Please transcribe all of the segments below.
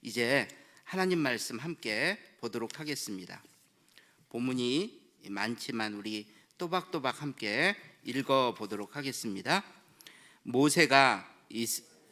이제 하나님 말씀 함께 보도록 하겠습니다. 본문이 많지만 우리 또박또박 함께 읽어 보도록 하겠습니다. 모세가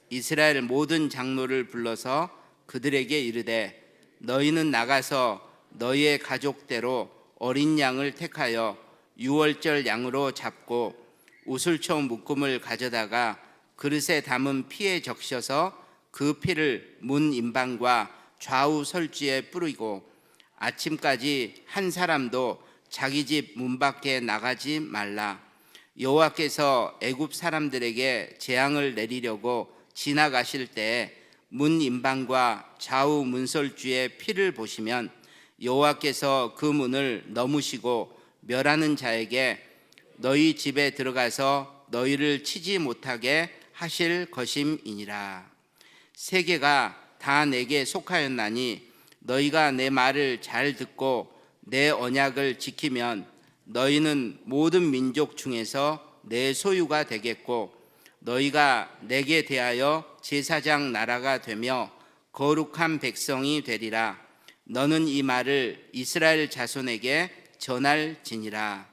이스라엘 모든 장로를 불러서 그들에게 이르되 너희는 나가서 너희의 가족대로 어린 양을 택하여 유월절 양으로 잡고 우슬초 묶음을 가져다가 그릇에 담은 피에 적셔서 그 피를 문 임방과 좌우 설주에 뿌리고 아침까지 한 사람도 자기 집 문 밖에 나가지 말라. 여호와께서 애굽 사람들에게 재앙을 내리려고 지나가실 때 문 임방과 좌우 문설주의 피를 보시면 여호와께서 그 문을 넘으시고 멸하는 자에게 너희 집에 들어가서 너희를 치지 못하게 하실 것임이니라. 세계가 다 내게 속하였나니 너희가 내 말을 잘 듣고 내 언약을 지키면 너희는 모든 민족 중에서 내 소유가 되겠고 너희가 내게 대하여 제사장 나라가 되며 거룩한 백성이 되리라. 너는 이 말을 이스라엘 자손에게 전할지니라.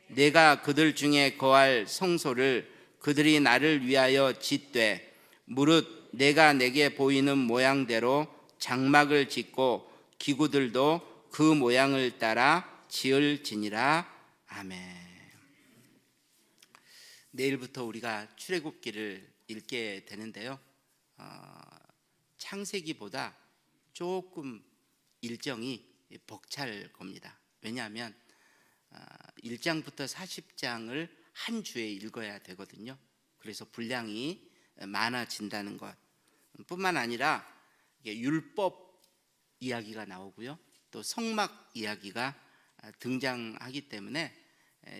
내가 그들 중에 거할 성소를 그들이 나를 위하여 짓되 무릇 내가 내게 보이는 모양대로 장막을 짓고 기구들도 그 모양을 따라 지을지니라. 아멘. 내일부터 우리가 출애굽기를 읽게 되는데요, 창세기보다 조금 일정이 벅찰 겁니다. 왜냐하면 1장부터 40장을 한 주에 읽어야 되거든요. 그래서 분량이 많아진다는 것 뿐만 아니라 율법 이야기가 나오고요, 또 성막 이야기가 등장하기 때문에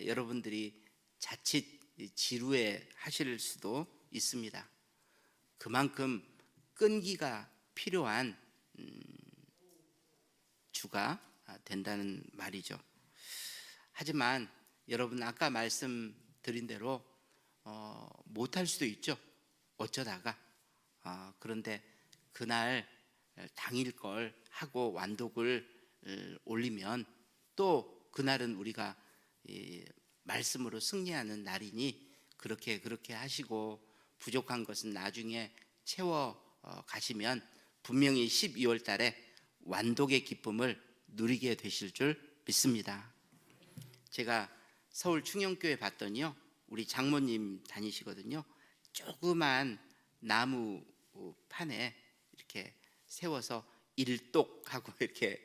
여러분들이 자칫 지루해 하실 수도 있습니다. 그만큼 끈기가 필요한 주가 된다는 말이죠. 하지만 여러분 아까 말씀드린 대로 못할 수도 있죠. 어쩌다가 그런데 그날 당일 걸 하고 완독을 올리면 또 그날은 우리가 말씀으로 승리하는 날이니 그렇게 하시고 부족한 것은 나중에 채워 가시면 분명히 12월 달에 완독의 기쁨을 누리게 되실 줄 믿습니다. 제가 서울 충영교회 봤더니요, 우리 장모님 다니시거든요. 조그만 나무 판에 이렇게 세워서 일독하고 이렇게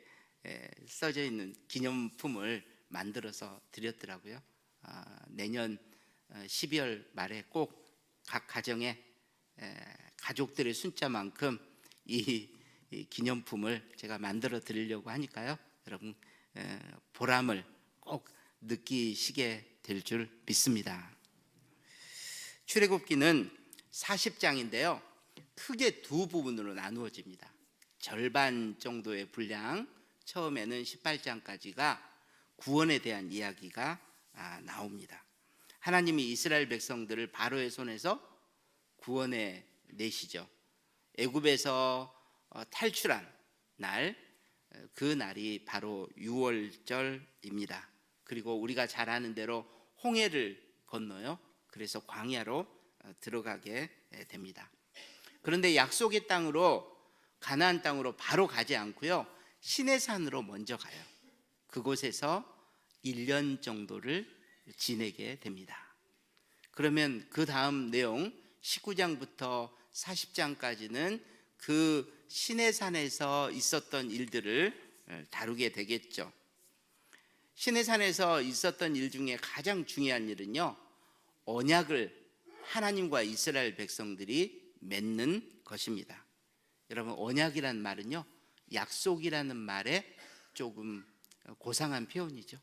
써져 있는 기념품을 만들어서 드렸더라고요. 내년 12월 말에 꼭 각 가정에 가족들의 숫자만큼 이 기념품을 제가 만들어 드리려고 하니까요, 여러분 보람을 꼭 느끼시게 될 줄 믿습니다. 출애굽기는 40장인데요 크게 두 부분으로 나누어집니다. 절반 정도의 분량, 처음에는 18장까지가 구원에 대한 이야기가 나옵니다. 하나님이 이스라엘 백성들을 바로의 손에서 구원해 내시죠. 애굽에서 탈출한 날, 그 날이 바로 유월절입니다. 그리고 우리가 잘 아는 대로 홍해를 건너요. 그래서 광야로 들어가게 됩니다. 그런데 약속의 땅으로, 가나안 땅으로 바로 가지 않고요, 시내산으로 먼저 가요. 그곳에서 1년 정도를 지내게 됩니다. 그러면 그 다음 내용 19장부터 40장까지는 그 시내산에서 있었던 일들을 다루게 되겠죠. 시내산에서 있었던 일 중에 가장 중요한 일은요, 언약을 하나님과 이스라엘 백성들이 맺는 것입니다. 여러분, 언약이란 말은요, 약속이라는 말에 조금 고상한 표현이죠.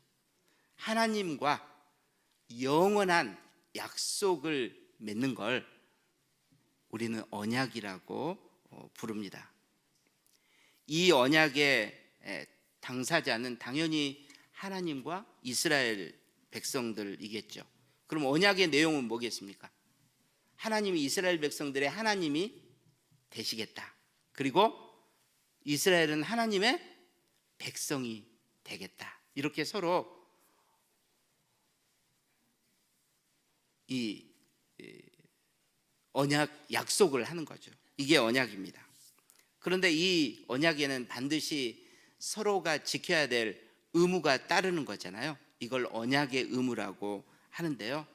하나님과 영원한 약속을 맺는 걸 우리는 언약이라고 부릅니다. 이 언약의 당사자는 당연히 하나님과 이스라엘 백성들이겠죠. 그럼 언약의 내용은 뭐겠습니까? 하나님이 이스라엘 백성들의 하나님이 되시겠다. 그리고 이스라엘은 하나님의 백성이 되겠다. 이렇게 서로 이 언약 약속을 하는 거죠. 이게 언약입니다. 그런데 이 언약에는 반드시 서로가 지켜야 될 의무가 따르는 거잖아요. 이걸 언약의 의무라고 하는데요.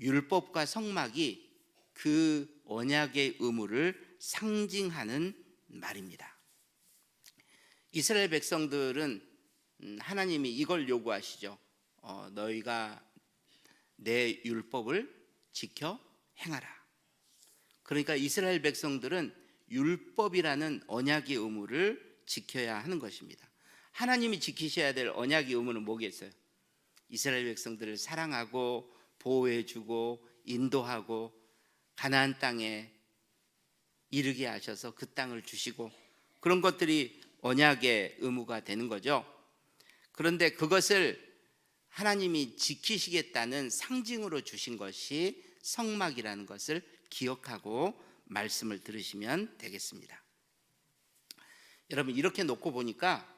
율법과 성막이 그 언약의 의무를 상징하는 말입니다. 이스라엘 백성들은 하나님이 이걸 요구하시죠. 너희가 내 율법을 지켜 행하라. 그러니까 이스라엘 백성들은 율법이라는 언약의 의무를 지켜야 하는 것입니다. 하나님이 지키셔야 될 언약의 의무는 뭐겠어요? 이스라엘 백성들을 사랑하고 보호해주고 인도하고 가나안 땅에 이르게 하셔서 그 땅을 주시고, 그런 것들이 언약의 의무가 되는 거죠. 그런데 그것을 하나님이 지키시겠다는 상징으로 주신 것이 성막이라는 것을 기억하고 말씀을 들으시면 되겠습니다. 여러분, 이렇게 놓고 보니까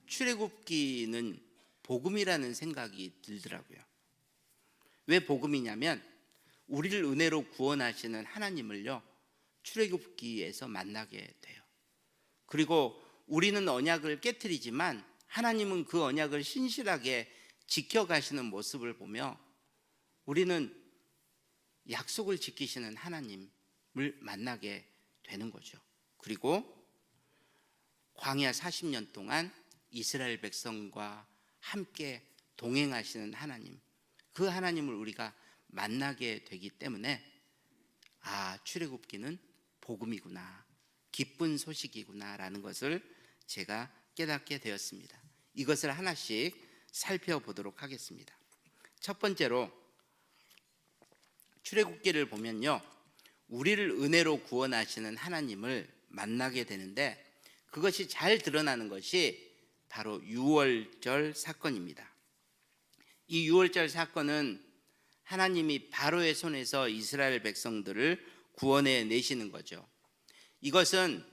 출애굽기는 복음이라는 생각이 들더라고요. 왜 복음이냐면 우리를 은혜로 구원하시는 하나님을요, 출애굽기에서 만나게 돼요. 그리고 우리는 언약을 깨트리지만 하나님은 그 언약을 신실하게 지켜가시는 모습을 보며 우리는 약속을 지키시는 하나님을 만나게 되는 거죠. 그리고 광야 40년 동안 이스라엘 백성과 함께 동행하시는 하나님, 그 하나님을 우리가 만나게 되기 때문에 출애굽기는 복음이구나, 기쁜 소식이구나 라는 것을 제가 깨닫게 되었습니다. 이것을 하나씩 살펴보도록 하겠습니다. 첫 번째로 출애굽기를 보면요, 우리를 은혜로 구원하시는 하나님을 만나게 되는데 그것이 잘 드러나는 것이 바로 유월절 사건입니다. 이 유월절 사건은 하나님이 바로의 손에서 이스라엘 백성들을 구원해 내시는 거죠. 이것은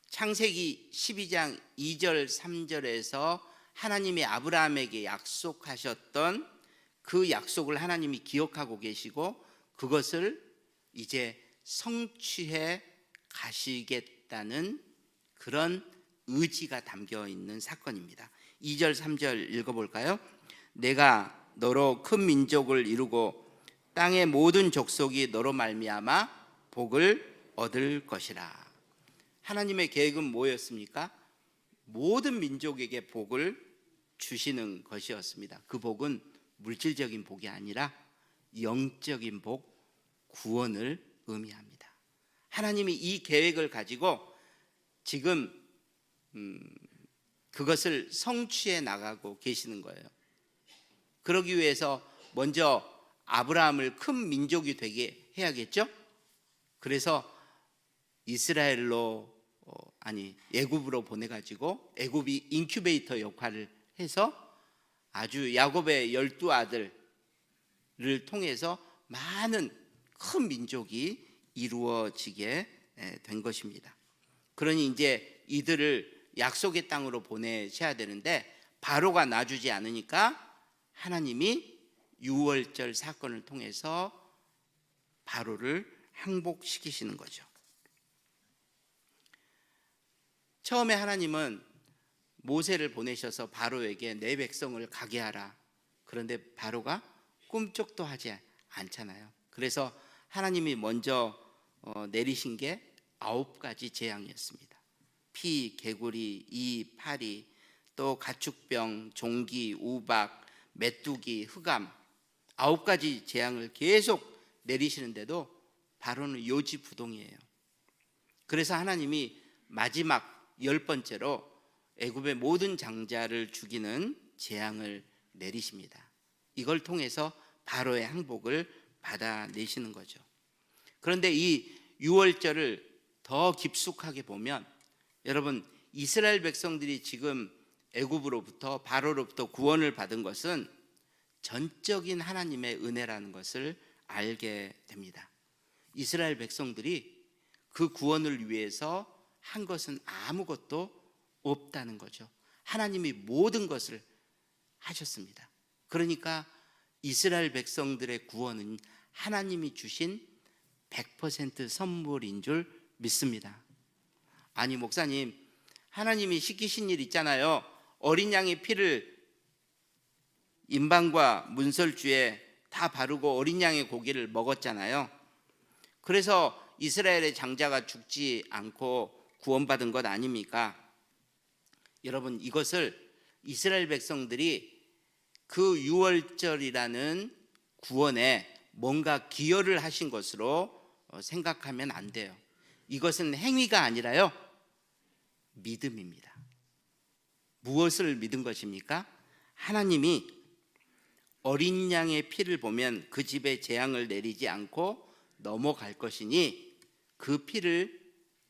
창세기 12장 2절 3절에서 하나님이 아브라함에게 약속하셨던 그 약속을 하나님이 기억하고 계시고 그것을 이제 성취해 가시겠다는 그런 의지가 담겨 있는 사건입니다. 2절 3절 읽어볼까요? 내가 너로 큰 민족을 이루고 땅의 모든 족속이 너로 말미암아 복을 얻을 것이라. 하나님의 계획은 뭐였습니까? 모든 민족에게 복을 주시는 것이었습니다. 그 복은 물질적인 복이 아니라 영적인 복, 구원을 의미합니다. 하나님이 이 계획을 가지고 지금 그것을 성취해 나가고 계시는 거예요. 그러기 위해서 먼저 아브라함을 큰 민족이 되게 해야겠죠? 그래서 이스라엘로 애굽으로 보내가지고 애굽이 인큐베이터 역할을 해서 아주 야곱의 12아들을 통해서 많은 큰 민족이 이루어지게 된 것입니다. 그러니 이제 이들을 약속의 땅으로 보내셔야 되는데 바로가 놔주지 않으니까 하나님이 유월절 사건을 통해서 바로를 항복시키시는 거죠. 처음에 하나님은 모세를 보내셔서 바로에게 내 백성을 가게 하라. 그런데 바로가 꿈쩍도 하지 않잖아요. 그래서 하나님이 먼저 내리신 게 9가지 재앙이었습니다. 피, 개구리, 이, 파리, 또 가축병, 종기, 우박, 메뚜기, 흑암, 9가지 재앙을 계속 내리시는데도 바로는 요지부동이에요. 그래서 하나님이 마지막 10번째로 애굽의 모든 장자를 죽이는 재앙을 내리십니다. 이걸 통해서 바로의 항복을 받아내시는 거죠. 그런데 이 유월절을 더 깊숙하게 보면 여러분, 이스라엘 백성들이 지금 애굽으로부터 바로로부터 구원을 받은 것은 전적인 하나님의 은혜라는 것을 알게 됩니다. 이스라엘 백성들이 그 구원을 위해서 한 것은 아무것도 없다는 거죠. 하나님이 모든 것을 하셨습니다. 그러니까 이스라엘 백성들의 구원은 하나님이 주신 100% 선물인 줄 믿습니다. 아니 목사님, 하나님이 시키신 일 있잖아요. 어린 양의 피를 임방과 문설주에 다 바르고 어린 양의 고기를 먹었잖아요. 그래서 이스라엘의 장자가 죽지 않고 구원받은 것 아닙니까? 여러분, 이것을 이스라엘 백성들이 그 유월절이라는 구원에 뭔가 기여를 하신 것으로 생각하면 안 돼요. 이것은 행위가 아니라요, 믿음입니다. 무엇을 믿은 것입니까? 하나님이 어린 양의 피를 보면 그 집에 재앙을 내리지 않고 넘어갈 것이니 그 피를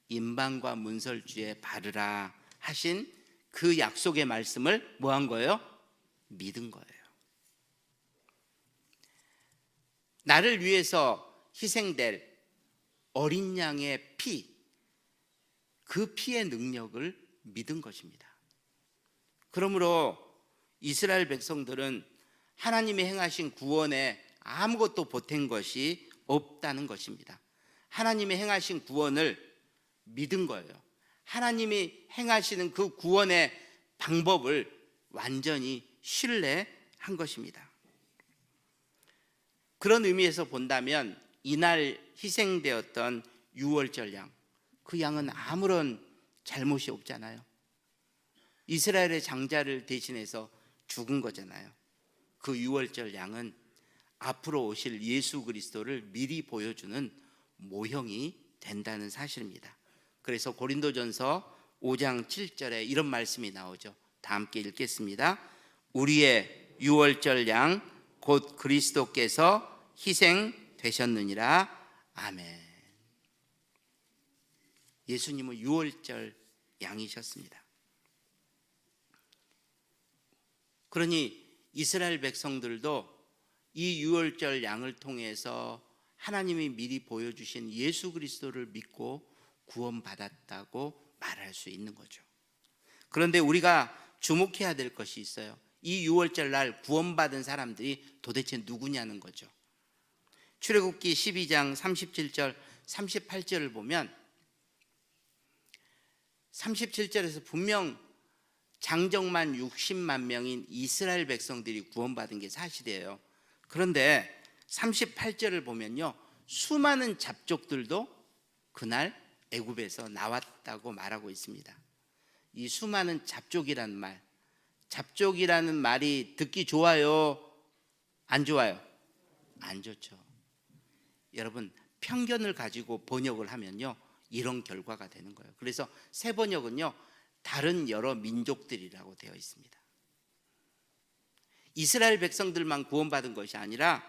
임방과 문설주에 바르라 하신 그 약속의 말씀을 뭐 한 거예요? 믿은 거예요. 나를 위해서 희생될 어린 양의 피, 그 피의 능력을 믿은 것입니다. 그러므로 이스라엘 백성들은 하나님이 행하신 구원에 아무것도 보탠 것이 없다는 것입니다. 하나님이 행하신 구원을 믿은 거예요. 하나님이 행하시는 그 구원의 방법을 완전히 신뢰한 것입니다. 그런 의미에서 본다면 이날 희생되었던 유월절 양, 그 양은 아무런 잘못이 없잖아요. 이스라엘의 장자를 대신해서 죽은 거잖아요. 그 유월절 양은 앞으로 오실 예수 그리스도를 미리 보여주는 모형이 된다는 사실입니다. 그래서 고린도전서 5장 7절에 이런 말씀이 나오죠. 다 함께 읽겠습니다. 우리의 유월절 양 곧 그리스도께서 희생되셨느니라. 아멘. 예수님은 유월절 양이셨습니다. 그러니 이스라엘 백성들도 이 유월절 양을 통해서 하나님이 미리 보여주신 예수 그리스도를 믿고 구원받았다고 말할 수 있는 거죠. 그런데 우리가 주목해야 될 것이 있어요. 이 유월절 날 구원받은 사람들이 도대체 누구냐는 거죠. 출애굽기 12장 37절 38절을 보면 37절에서 분명 장정만 60만 명인 이스라엘 백성들이 구원받은 게 사실이에요. 그런데 38절을 보면요, 수많은 잡족들도 그날 애굽에서 나왔다고 말하고 있습니다. 이 수많은 잡족이라는 말, 잡족이라는 말이 듣기 좋아요? 안 좋아요? 안 좋죠. 여러분, 편견을 가지고 번역을 하면요, 이런 결과가 되는 거예요. 그래서 새 번역은요, 다른 여러 민족들이라고 되어 있습니다. 이스라엘 백성들만 구원받은 것이 아니라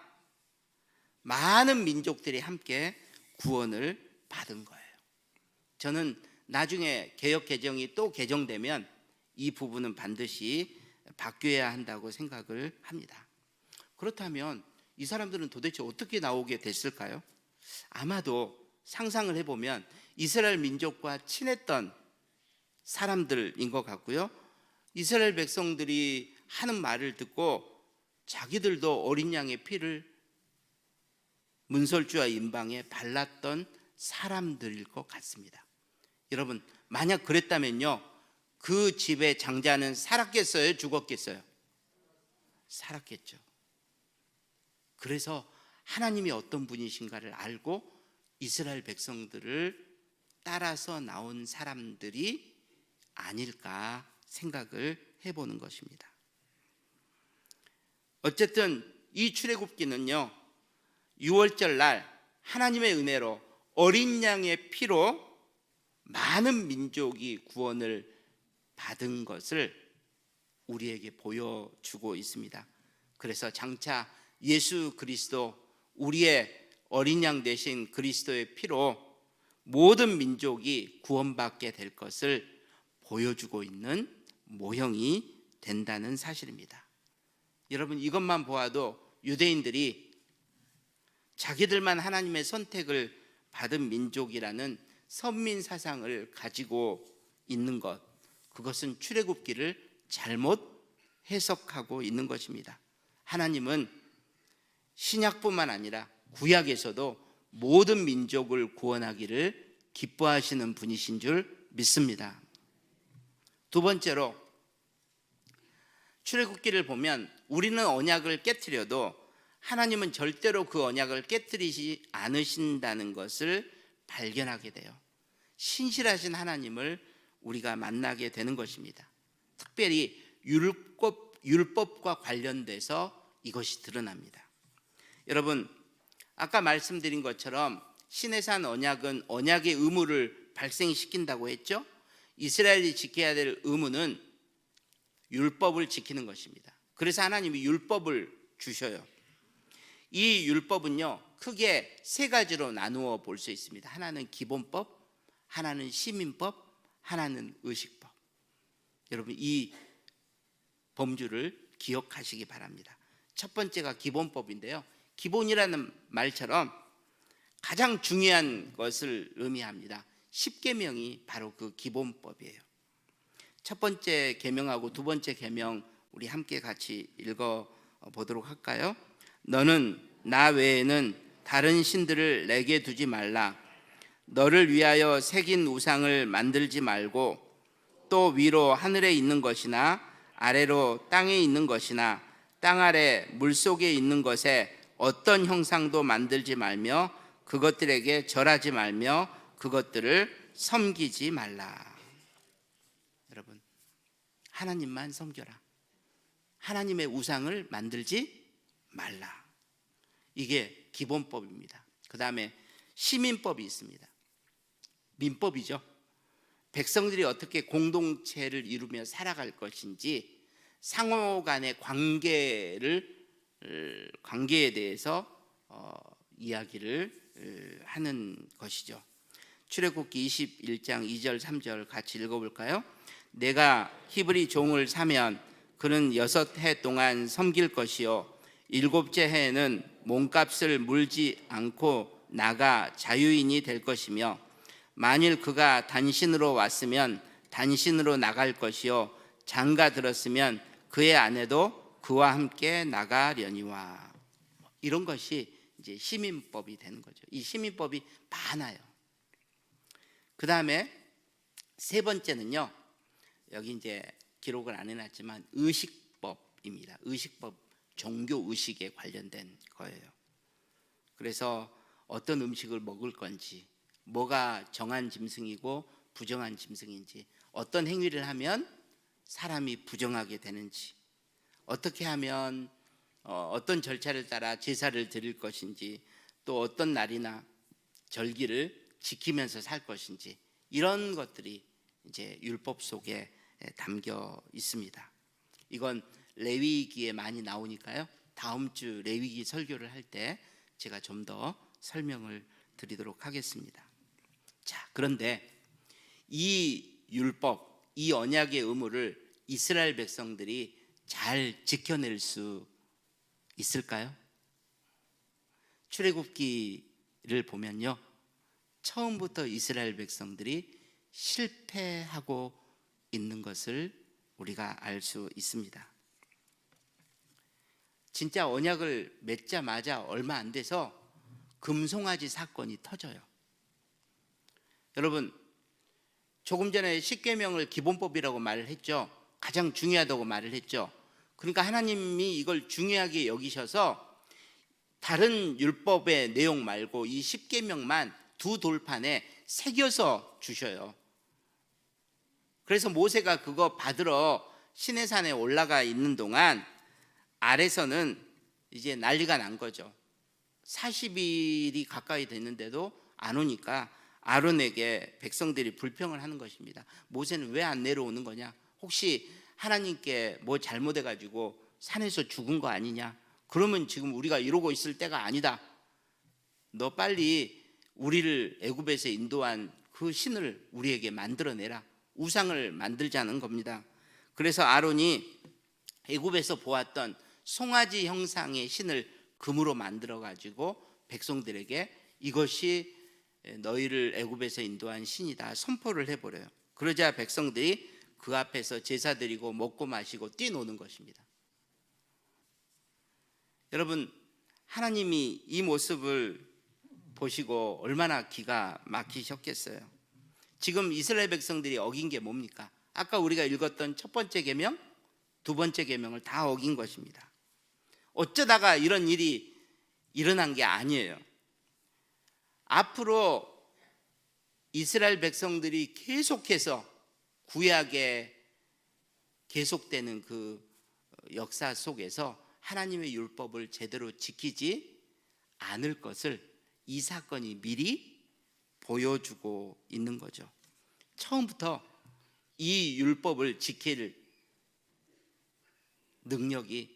많은 민족들이 함께 구원을 받은 거예요. 저는 나중에 개역 개정이 또 개정되면 이 부분은 반드시 바뀌어야 한다고 생각을 합니다. 그렇다면 이 사람들은 도대체 어떻게 나오게 됐을까요? 아마도 상상을 해보면 이스라엘 민족과 친했던 사람들인 것 같고요, 이스라엘 백성들이 하는 말을 듣고 자기들도 어린 양의 피를 문설주와 임방에 발랐던 사람들일 것 같습니다. 여러분, 만약 그랬다면요, 그 집의 장자는 살았겠어요? 죽었겠어요? 살았겠죠. 그래서 하나님이 어떤 분이신가를 알고 이스라엘 백성들을 따라서 나온 사람들이 아닐까 생각을 해보는 것입니다. 어쨌든 이 출애굽기는요, 유월절 날 하나님의 은혜로 어린 양의 피로 많은 민족이 구원을 받은 것을 우리에게 보여주고 있습니다. 그래서 장차 예수 그리스도, 우리의 어린 양 되신 그리스도의 피로 모든 민족이 구원받게 될 것을 보여주고 있는 모형이 된다는 사실입니다. 여러분, 이것만 보아도 유대인들이 자기들만 하나님의 선택을 받은 민족이라는 선민 사상을 가지고 있는 것, 그것은 출애굽기를 잘못 해석하고 있는 것입니다. 하나님은 신약뿐만 아니라 구약에서도 모든 민족을 구원하기를 기뻐하시는 분이신 줄 믿습니다. 두 번째로, 출애굽기를 보면 우리는 언약을 깨트려도 하나님은 절대로 그 언약을 깨트리지 않으신다는 것을 발견하게 돼요. 신실하신 하나님을 우리가 만나게 되는 것입니다. 특별히 율법과 관련돼서 이것이 드러납니다. 여러분, 아까 말씀드린 것처럼 시내산 언약은 언약의 의무를 발생시킨다고 했죠. 이스라엘이 지켜야 될 의무는 율법을 지키는 것입니다. 그래서 하나님이 율법을 주셔요. 이 율법은요, 크게 세 가지로 나누어 볼 수 있습니다. 하나는 기본법, 하나는 시민법, 하나는 의식법. 여러분, 이 범주를 기억하시기 바랍니다. 첫 번째가 기본법인데요, 기본이라는 말처럼 가장 중요한 것을 의미합니다. 10계명이 바로 그 기본법이에요. 첫 번째 계명하고 두 번째 계명 우리 함께 같이 읽어 보도록 할까요? 너는 나 외에는 다른 신들을 내게 두지 말라. 너를 위하여 새긴 우상을 만들지 말고 또 위로 하늘에 있는 것이나 아래로 땅에 있는 것이나 땅 아래 물속에 있는 것에 어떤 형상도 만들지 말며 그것들에게 절하지 말며 그것들을 섬기지 말라. 여러분, 하나님만 섬겨라. 하나님의 우상을 만들지 말라. 이게 기본법입니다. 그 다음에 시민법이 있습니다. 민법이죠. 백성들이 어떻게 공동체를 이루며 살아갈 것인지 상호 간의 관계에 대해서 이야기를 하는 것이죠. 출애굽기 21장 2절 3절 같이 읽어볼까요? 내가 히브리 종을 사면 그는 6해 동안 섬길 것이요 7째 해에는 몸값을 물지 않고 나가 자유인이 될 것이며 만일 그가 단신으로 왔으면 단신으로 나갈 것이요 장가 들었으면 그의 아내도 그와 함께 나가려니와. 이런 것이 이제 시민법이 되는 거죠. 이 시민법이 많아요. 그 다음에 세 번째는요, 여기 이제 기록을 안 해놨지만 의식법입니다. 의식법, 종교 의식에 관련된 거예요. 그래서 어떤 음식을 먹을 건지, 뭐가 정한 짐승이고 부정한 짐승인지, 어떤 행위를 하면 사람이 부정하게 되는지, 어떻게 하면 어떤 절차를 따라 제사를 드릴 것인지, 또 어떤 날이나 절기를 지키면서 살 것인지, 이런 것들이 이제 율법 속에 담겨 있습니다. 이건 레위기에 많이 나오니까요, 다음 주 레위기 설교를 할 때 제가 좀 더 설명을 드리도록 하겠습니다. 자, 그런데 이 율법, 이 언약의 의무를 이스라엘 백성들이 잘 지켜낼 수 있을까요? 출애굽기를 보면요, 처음부터 이스라엘 백성들이 실패하고 있는 것을 우리가 알 수 있습니다. 진짜 언약을 맺자마자 얼마 안 돼서 금송아지 사건이 터져요. 여러분, 조금 전에 십계명을 기본법이라고 말을 했죠. 가장 중요하다고 말을 했죠. 그러니까 하나님이 이걸 중요하게 여기셔서 다른 율법의 내용 말고 이 십계명만 두 돌판에 새겨서 주셔요. 그래서 모세가 그거 받으러 시내산에 올라가 있는 동안 아래서는 이제 난리가 난 거죠. 40일이 가까이 됐는데도 안 오니까 아론에게 백성들이 불평을 하는 것입니다. 모세는 왜 안 내려오는 거냐? 혹시 하나님께 뭐 잘못해가지고 산에서 죽은 거 아니냐? 그러면 지금 우리가 이러고 있을 때가 아니다. 너 빨리 우리를 애굽에서 인도한 그 신을 우리에게 만들어내라. 우상을 만들자는 겁니다. 그래서 아론이 애굽에서 보았던 송아지 형상의 신을 금으로 만들어 가지고 백성들에게 이것이 너희를 애굽에서 인도한 신이다 선포를 해버려요. 그러자 백성들이 그 앞에서 제사 드리고 먹고 마시고 뛰노는 것입니다. 여러분, 하나님이 이 모습을 보시고 얼마나 기가 막히셨겠어요. 지금 이스라엘 백성들이 어긴 게 뭡니까? 아까 우리가 읽었던 첫 번째 계명, 두 번째 계명을 다 어긴 것입니다. 어쩌다가 이런 일이 일어난 게 아니에요. 앞으로 이스라엘 백성들이 계속해서 구약에 계속되는 그 역사 속에서 하나님의 율법을 제대로 지키지 않을 것을 이 사건이 미리 보여주고 있는 거죠. 처음부터 이 율법을 지킬 능력이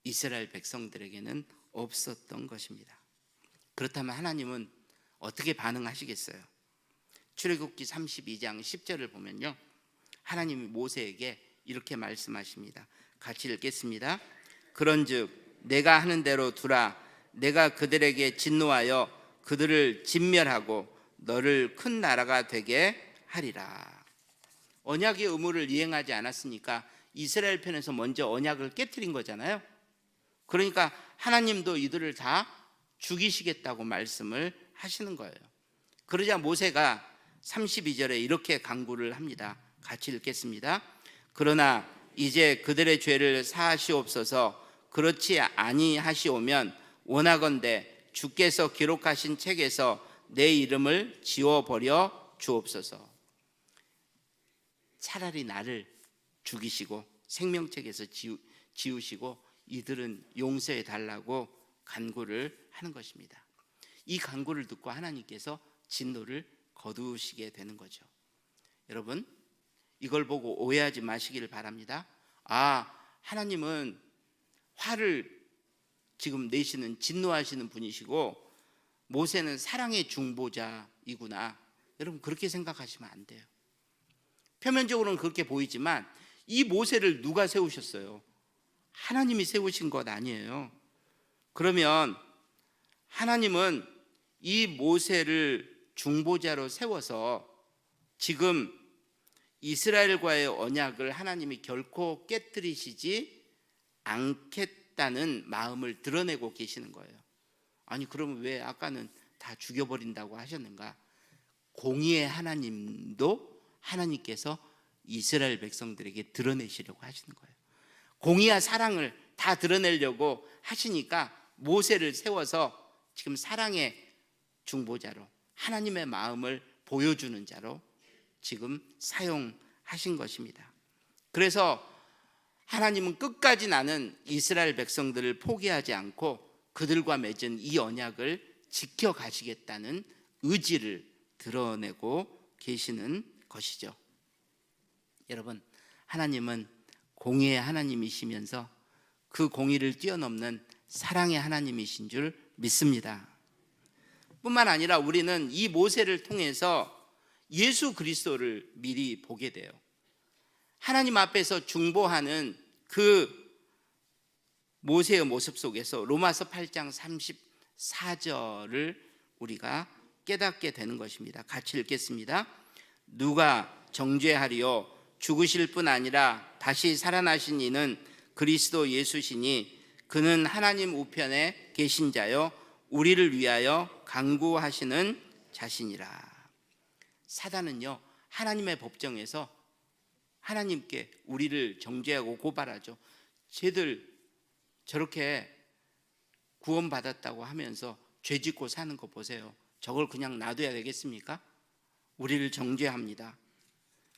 이스라엘 백성들에게는 없었던 것입니다. 그렇다면 하나님은 어떻게 반응하시겠어요? 출애굽기 32장 10절을 보면요, 하나님이 모세에게 이렇게 말씀하십니다. 같이 읽겠습니다. 그런즉 내가 하는 대로 두라. 내가 그들에게 진노하여 그들을 진멸하고 너를 큰 나라가 되게 하리라. 언약의 의무를 이행하지 않았으니까 이스라엘 편에서 먼저 언약을 깨트린 거잖아요. 그러니까 하나님도 이들을 다 죽이시겠다고 말씀을 하시는 거예요. 그러자 모세가 32절에 이렇게 간구를 합니다. 같이 읽겠습니다. 그러나 이제 그들의 죄를 사하시옵소서. 그렇지 아니하시오면 원하건대 주께서 기록하신 책에서 내 이름을 지워버려 주옵소서. 차라리 나를 죽이시고 생명책에서 지우시고 이들은 용서해 달라고 간구를 하는 것입니다. 이 간구를 듣고 하나님께서 진노를 거두시게 되는 거죠. 여러분, 이걸 보고 오해하지 마시기를 바랍니다. 하나님은 화를 지금 내시는, 진노하시는 분이시고 모세는 사랑의 중보자이구나, 여러분 그렇게 생각하시면 안 돼요. 표면적으로는 그렇게 보이지만 이 모세를 누가 세우셨어요? 하나님이 세우신 것 아니에요. 그러면 하나님은 이 모세를 중보자로 세워서 지금 이스라엘과의 언약을 하나님이 결코 깨뜨리시지 않겠다는 마음을 드러내고 계시는 거예요. 아니, 그러면 왜 아까는 다 죽여버린다고 하셨는가? 공의의 하나님도 하나님께서 이스라엘 백성들에게 드러내시려고 하시는 거예요. 공의와 사랑을 다 드러내려고 하시니까 모세를 세워서 지금 사랑의 중보자로, 하나님의 마음을 보여주는 자로 지금 사용하신 것입니다. 그래서 하나님은 끝까지 나는 이스라엘 백성들을 포기하지 않고 그들과 맺은 이 언약을 지켜가시겠다는 의지를 드러내고 계시는 것이죠. 여러분, 하나님은 공의의 하나님이시면서 그 공의를 뛰어넘는 사랑의 하나님이신 줄 믿습니다. 뿐만 아니라 우리는 이 모세를 통해서 예수 그리스도를 미리 보게 돼요. 하나님 앞에서 중보하는 그 모세의 모습 속에서 로마서 8장 34절을 우리가 깨닫게 되는 것입니다. 같이 읽겠습니다. 누가 정죄하리요? 죽으실 뿐 아니라 다시 살아나신 이는 그리스도 예수시니 그는 하나님 우편에 계신 자요 우리를 위하여 간구하시는 자신이라. 사단은요, 하나님의 법정에서 하나님께 우리를 정죄하고 고발하죠. 쟤들 저렇게 구원받았다고 하면서 죄짓고 사는 거 보세요. 저걸 그냥 놔둬야 되겠습니까? 우리를 정죄합니다.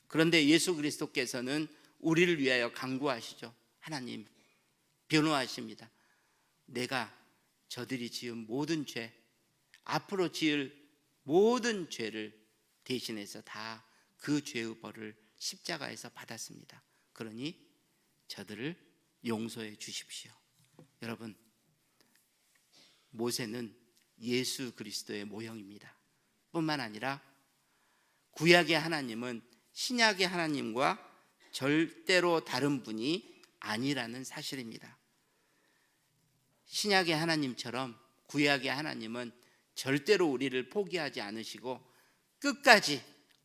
그런데 예수 그리스도께서는 우리를 위하여 간구하시죠. 하나님 변호하십니다. 내가 저들이 지은 모든 죄, 앞으로 지을 모든 죄를 대신해서 다 그 죄의 벌을 십자가에서 받았습니다. 그러니 저들을 용서해 주십시오. 여러분, 모세는 예수 그리스도의 모형입니다. 뿐만 아니라 구약의 하나님은 신약의 하나님과 절대로 다른 분이 아니라는 사실입니다. 신약의 하나님처럼 구약의 하나님은 절대로 우리를 포기하지 않으시고 끝까지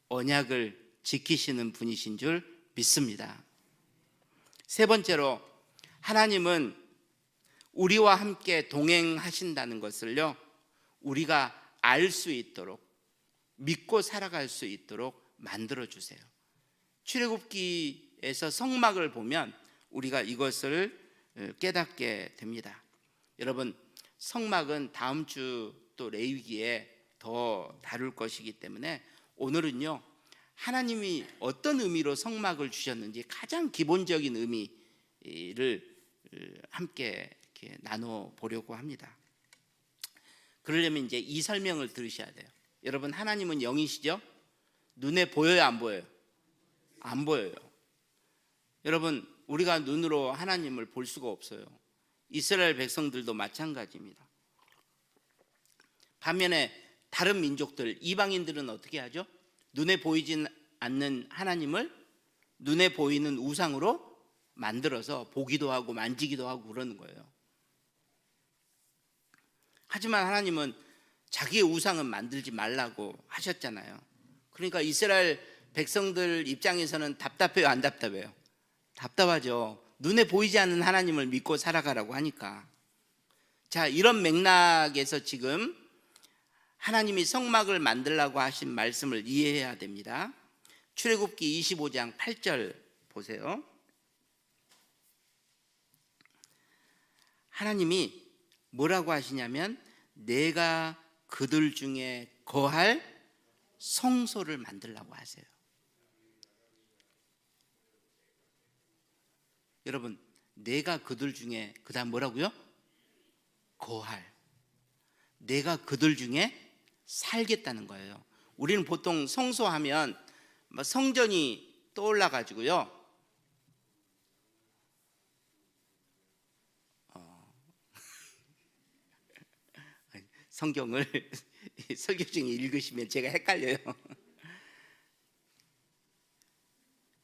언약을 지키시는 분이신 줄 믿습니다. 세 번째로, 하나님은 우리와 함께 동행하신다는 것을요, 우리가 알 수 있도록, 믿고 살아갈 수 있도록 만들어 주세요. 출애굽기에서 성막을 보면 우리가 이것을 깨닫게 됩니다. 여러분, 성막은 다음 주 또 레위기에 더 다룰 것이기 때문에 오늘은요, 하나님이 어떤 의미로 성막을 주셨는지 가장 기본적인 의미를 함께 이렇게 나눠 보려고 합니다. 그러려면 이제 이 설명을 들으셔야 돼요. 여러분, 하나님은 영이시죠? 눈에 보여요, 안 보여요? 안 보여요. 여러분, 우리가 눈으로 하나님을 볼 수가 없어요. 이스라엘 백성들도 마찬가지입니다. 반면에 다른 민족들, 이방인들은 어떻게 하죠? 눈에 보이진 않는 하나님을 눈에 보이는 우상으로 만들어서 보기도 하고 만지기도 하고 그러는 거예요. 하지만 하나님은 자기의 우상은 만들지 말라고 하셨잖아요. 그러니까 이스라엘 백성들 입장에서는 답답해요, 안 답답해요? 답답하죠. 눈에 보이지 않는 하나님을 믿고 살아가라고 하니까. 자, 이런 맥락에서 지금 하나님이 성막을 만들라고 하신 말씀을 이해해야 됩니다. 출애굽기 25장 8절 보세요. 하나님이 뭐라고 하시냐면, 내가 그들 중에 거할 성소를 만들라고 하세요. 여러분, 내가 그들 중에, 그 다음 뭐라고요? 거할. 내가 그들 중에 살겠다는 거예요. 우리는 보통 성소하면 성전이 떠올라 가지고요, 성경을 설교 중에 읽으시면 제가 헷갈려요.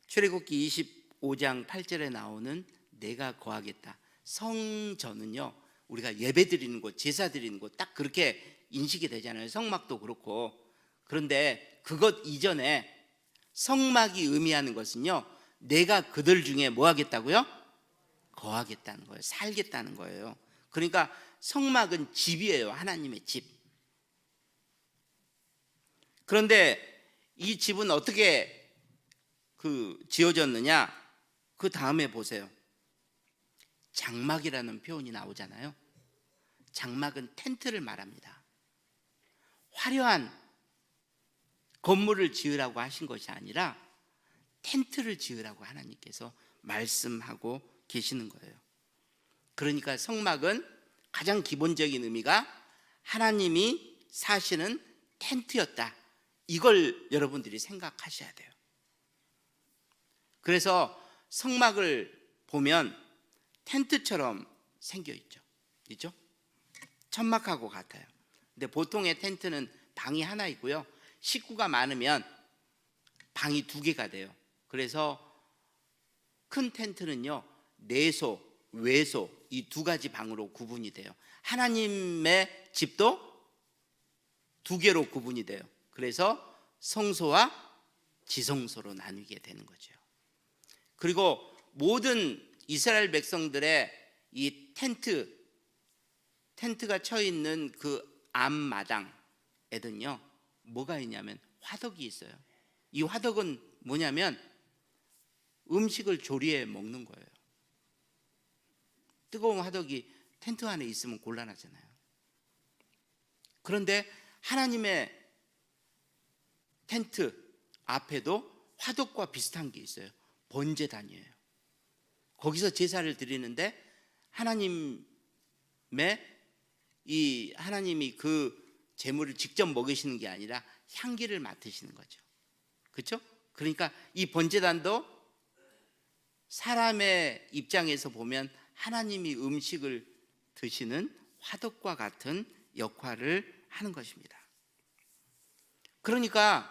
출애굽기 25장 8절에 나오는 내가 거하겠다. 성전은요, 우리가 예배 드리는 곳, 제사 드리는 곳, 딱 그렇게 인식이 되잖아요. 성막도 그렇고. 그런데 그것 이전에 성막이 의미하는 것은요, 내가 그들 중에 뭐 하겠다고요? 거하겠다는 거예요. 살겠다는 거예요. 그러니까 성막은 집이에요. 하나님의 집. 그런데 이 집은 어떻게 지어졌느냐? 그 다음에 보세요. 장막이라는 표현이 나오잖아요. 장막은 텐트를 말합니다. 화려한 건물을 지으라고 하신 것이 아니라 텐트를 지으라고 하나님께서 말씀하고 계시는 거예요. 그러니까 성막은 가장 기본적인 의미가 하나님이 사시는 텐트였다. 이걸 여러분들이 생각하셔야 돼요. 그래서 성막을 보면 텐트처럼 생겨 있죠? 천막하고 같아요. 근데 보통의 텐트는 방이 하나 있고요, 식구가 많으면 방이 2개가 돼요. 그래서 큰 텐트는요, 내소, 외소, 이 2가지 방으로 구분이 돼요. 하나님의 집도 2개로 구분이 돼요. 그래서 성소와 지성소로 나누게 되는 거죠. 그리고 모든 이스라엘 백성들의 이 텐트가 쳐 있는 그 앞마당에는요, 뭐가 있냐면 화덕이 있어요. 이 화덕은 뭐냐면 음식을 조리해 먹는 거예요. 뜨거운 화덕이 텐트 안에 있으면 곤란하잖아요. 그런데 하나님의 텐트 앞에도 화덕과 비슷한 게 있어요. 번제단이에요. 거기서 제사를 드리는데 하나님이 그 제물을 직접 먹이시는 게 아니라 향기를 맡으시는 거죠. 그렇죠? 그러니까 이 번제단도 사람의 입장에서 보면 하나님이 음식을 드시는 화덕과 같은 역할을 하는 것입니다. 그러니까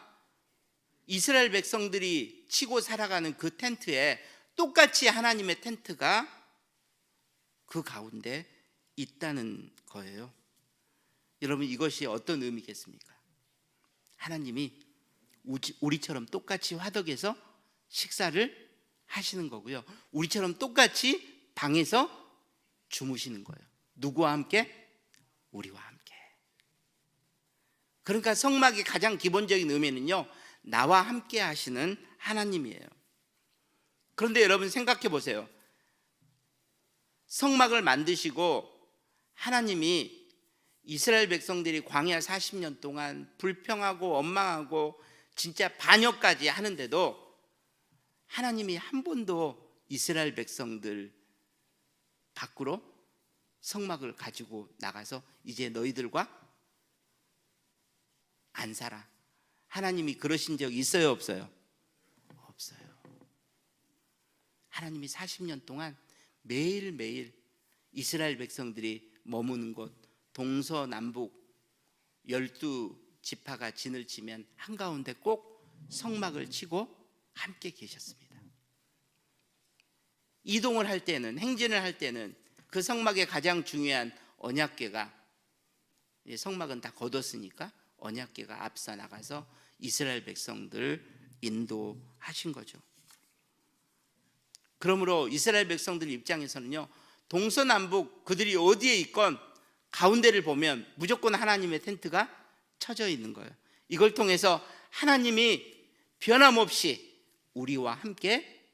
이스라엘 백성들이 치고 살아가는 그 텐트에 똑같이 하나님의 텐트가 그 가운데 있다는 거예요. 여러분, 이것이 어떤 의미겠습니까? 하나님이 우리처럼 똑같이 화덕에서 식사를 하시는 거고요, 우리처럼 똑같이 방에서 주무시는 거예요. 누구와 함께? 우리와 함께. 그러니까 성막의 가장 기본적인 의미는요, 나와 함께 하시는 하나님이에요. 그런데 여러분 생각해 보세요. 성막을 만드시고 하나님이 이스라엘 백성들이 광야 40년 동안 불평하고 원망하고 진짜 반역까지 하는데도 하나님이 한 번도 이스라엘 백성들 밖으로 성막을 가지고 나가서 이제 너희들과 안 살아, 하나님이 그러신 적 있어요, 없어요? 없어요. 하나님이 40년 동안 매일매일 이스라엘 백성들이 머무는 곳 동서남북 12지파가 진을 치면 한가운데 꼭 성막을 치고 함께 계셨습니다. 이동을 할 때는, 행진을 할 때는 그 성막의 가장 중요한 언약궤가, 성막은 다 걷었으니까 언약궤가 앞서 나가서 이스라엘 백성들 인도하신 거죠. 그러므로 이스라엘 백성들 입장에서는요, 동서남북 그들이 어디에 있건 가운데를 보면 무조건 하나님의 텐트가 쳐져 있는 거예요. 이걸 통해서 하나님이 변함없이 우리와 함께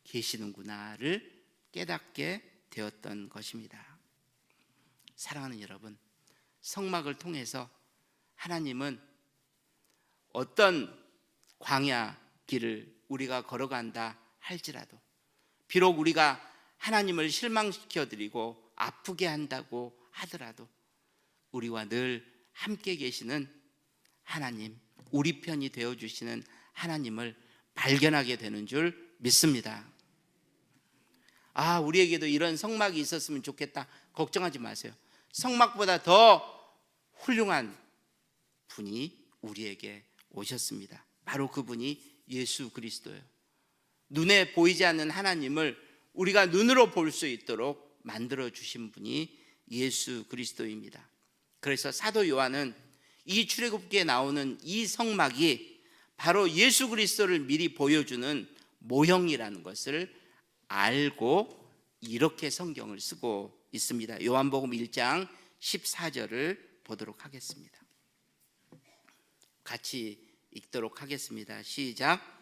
계시는구나를 깨닫게 되었던 것입니다. 사랑하는 여러분, 성막을 통해서 하나님은 어떤 광야 길을 우리가 걸어간다 할지라도, 비록 우리가 하나님을 실망시켜드리고 아프게 한다고 하더라도 우리와 늘 함께 계시는 하나님, 우리 편이 되어주시는 하나님을 발견하게 되는 줄 믿습니다. 우리에게도 이런 성막이 있었으면 좋겠다, 걱정하지 마세요. 성막보다 더 훌륭한 분이 우리에게 오셨습니다. 바로 그분이 예수 그리스도예요. 눈에 보이지 않는 하나님을 우리가 눈으로 볼 수 있도록 만들어 주신 분이 예수 그리스도입니다. 그래서 사도 요한은 이 출애굽기에 나오는 이 성막이 바로 예수 그리스도를 미리 보여주는 모형이라는 것을 알고 이렇게 성경을 쓰고 있습니다. 요한복음 1장 14절을 보도록 하겠습니다. 같이 읽도록 하겠습니다. 시작.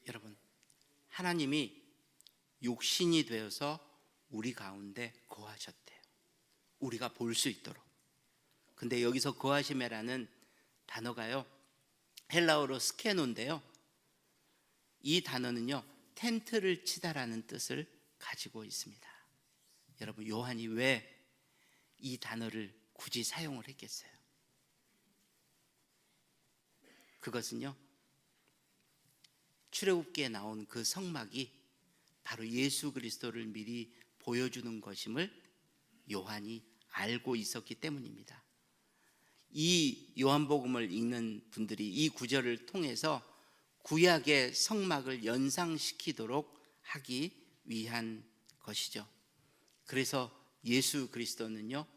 여러분, 하나님이 육신이 되어서 우리 가운데 거하셨대요. 우리가 볼 수 있도록. 근데 여기서 거하심이라는 단어가요, 헬라어로 스케노인데요, 이 단어는요, 텐트를 치다라는 뜻을 가지고 있습니다. 여러분, 요한이 왜 이 단어를 굳이 사용을 했겠어요? 그것은요, 출애굽기에 나온 그 성막이 바로 예수 그리스도를 미리 보여주는 것임을 요한이 알고 있었기 때문입니다. 이 요한복음을 읽는 분들이 이 구절을 통해서 구약의 성막을 연상시키도록 하기 위한 것이죠. 그래서 예수 그리스도는요,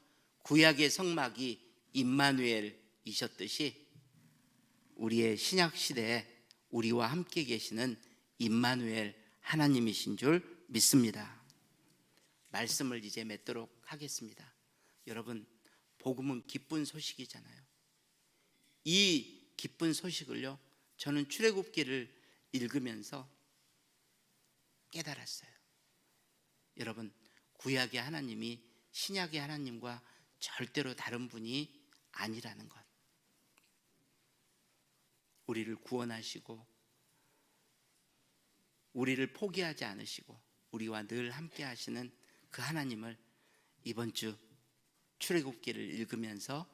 구약의 성막이 임마누엘이셨듯이 우리의 신약 시대에 우리와 함께 계시는 임마누엘 하나님이신 줄 믿습니다. 말씀을 이제 맺도록 하겠습니다. 여러분, 복음은 기쁜 소식이잖아요. 이 기쁜 소식을요, 저는 출애굽기를 읽으면서 깨달았어요. 여러분, 구약의 하나님이 신약의 하나님과 절대로 다른 분이 아니라는 것, 우리를 구원하시고 우리를 포기하지 않으시고 우리와 늘 함께 하시는 그 하나님을 이번 주 출애굽기를 읽으면서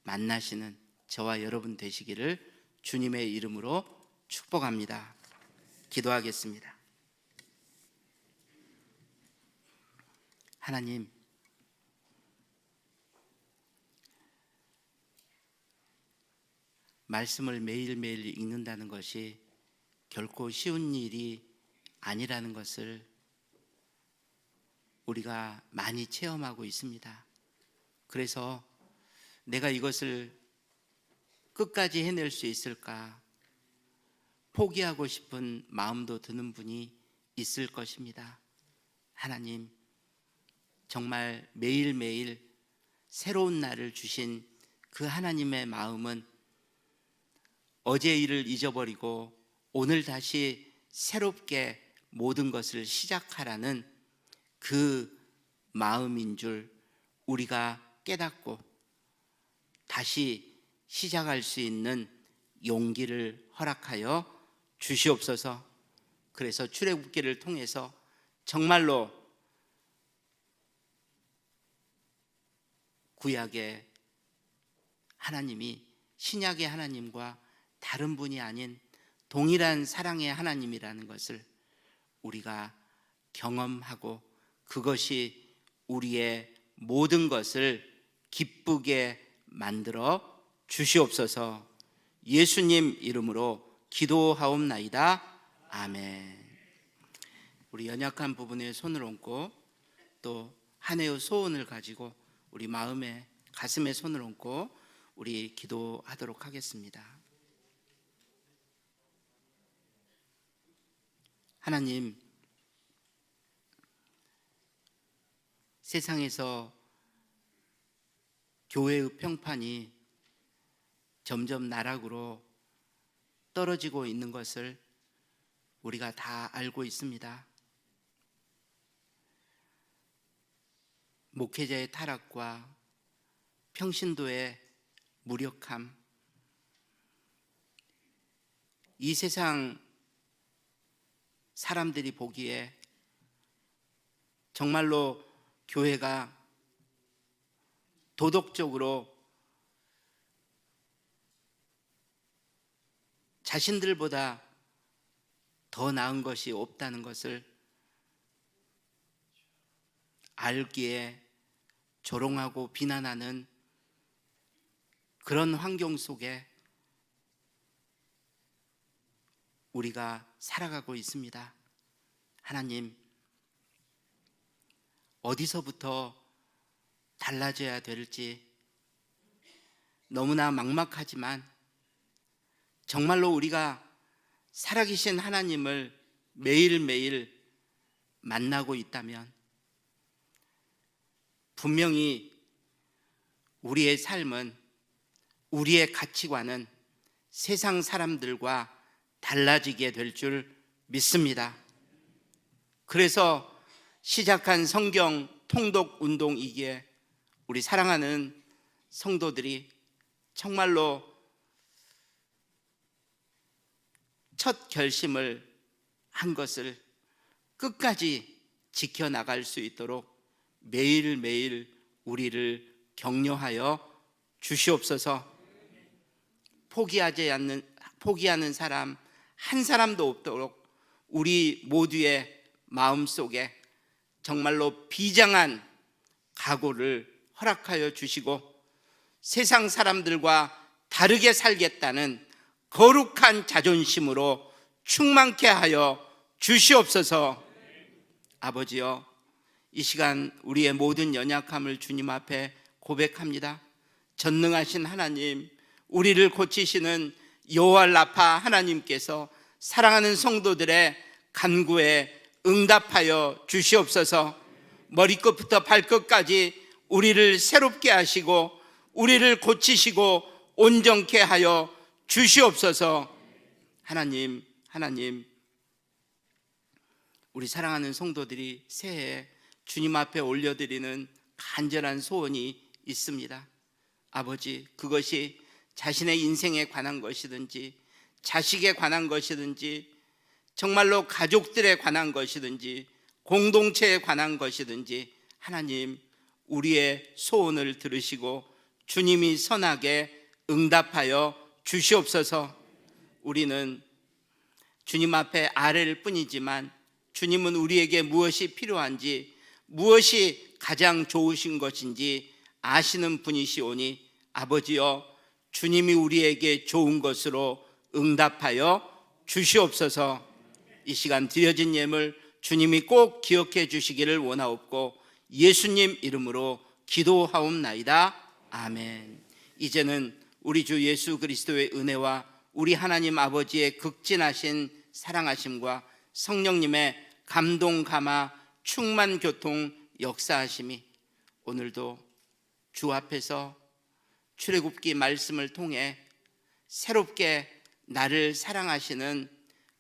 만나시는 저와 여러분 되시기를 주님의 이름으로 축복합니다. 기도하겠습니다. 하나님, 말씀을 매일매일 읽는다는 것이 결코 쉬운 일이 아니라는 것을 우리가 많이 체험하고 있습니다. 그래서 내가 이것을 끝까지 해낼 수 있을까 포기하고 싶은 마음도 드는 분이 있을 것입니다. 하나님, 정말 매일매일 새로운 날을 주신 그 하나님의 마음은 어제 일을 잊어버리고 오늘 다시 새롭게 모든 것을 시작하라는 그 마음인 줄 우리가 깨닫고 다시 시작할 수 있는 용기를 허락하여 주시옵소서. 그래서 출애굽기를 통해서 정말로 구약의 하나님이 신약의 하나님과 다른 분이 아닌 동일한 사랑의 하나님이라는 것을 우리가 경험하고 그것이 우리의 모든 것을 기쁘게 만들어 주시옵소서. 예수님 이름으로 기도하옵나이다. 아멘. 우리 연약한 부분에 손을 얹고 또 한 해의 소원을 가지고 우리 마음에 가슴에 손을 얹고 우리 기도하도록 하겠습니다. 하나님, 세상에서 교회의 평판이 점점 나락으로 떨어지고 있는 것을 우리가 다 알고 있습니다. 목회자의 타락과 평신도의 무력함, 이 세상 사람들이 보기에 정말로 교회가 도덕적으로 자신들보다 더 나은 것이 없다는 것을 알기에 조롱하고 비난하는 그런 환경 속에 우리가 살아가고 있습니다. 하나님, 어디서부터 달라져야 될지 너무나 막막하지만 정말로 우리가 살아계신 하나님을 매일매일 만나고 있다면 분명히 우리의 삶은, 우리의 가치관은 세상 사람들과 달라지게 될 줄 믿습니다. 그래서 시작한 성경 통독 운동이기에 우리 사랑하는 성도들이 정말로 첫 결심을 한 것을 끝까지 지켜나갈 수 있도록 매일매일 우리를 격려하여 주시옵소서. 포기하는 사람 한 사람도 없도록 우리 모두의 마음속에 정말로 비장한 각오를 허락하여 주시고 세상 사람들과 다르게 살겠다는 거룩한 자존심으로 충만케 하여 주시옵소서. 아버지여, 이 시간 우리의 모든 연약함을 주님 앞에 고백합니다. 전능하신 하나님, 우리를 고치시는 여호와 라파 하나님께서 사랑하는 성도들의 간구에 응답하여 주시옵소서. 머리끝부터 발끝까지 우리를 새롭게 하시고 우리를 고치시고 온전케 하여 주시옵소서. 하나님, 우리 사랑하는 성도들이 새해 주님 앞에 올려드리는 간절한 소원이 있습니다. 아버지, 그것이 자신의 인생에 관한 것이든지 자식에 관한 것이든지 정말로 가족들에 관한 것이든지 공동체에 관한 것이든지 하나님, 우리의 소원을 들으시고 주님이 선하게 응답하여 주시옵소서. 우리는 주님 앞에 아뢰일 뿐이지만 주님은 우리에게 무엇이 필요한지, 무엇이 가장 좋으신 것인지 아시는 분이시오니 아버지여, 주님이 우리에게 좋은 것으로 응답하여 주시옵소서. 이 시간 드려진 예물 주님이 꼭 기억해 주시기를 원하옵고 예수님 이름으로 기도하옵나이다. 아멘. 이제는 우리 주 예수 그리스도의 은혜와 우리 하나님 아버지의 극진하신 사랑하심과 성령님의 감동 감화 충만 교통 역사하심이 오늘도 주 앞에서 출애굽기 말씀을 통해 새롭게 나를 사랑하시는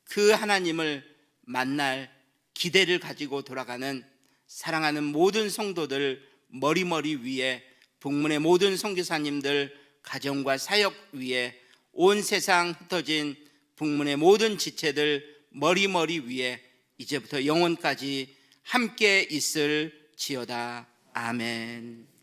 그 하나님을 만날 기대를 가지고 돌아가는 사랑하는 모든 성도들 머리머리 위에, 북문의 모든 선교사님들 가정과 사역 위에, 온 세상 흩어진 북문의 모든 지체들 머리머리 위에 이제부터 영원까지 함께 있을지어다. 아멘.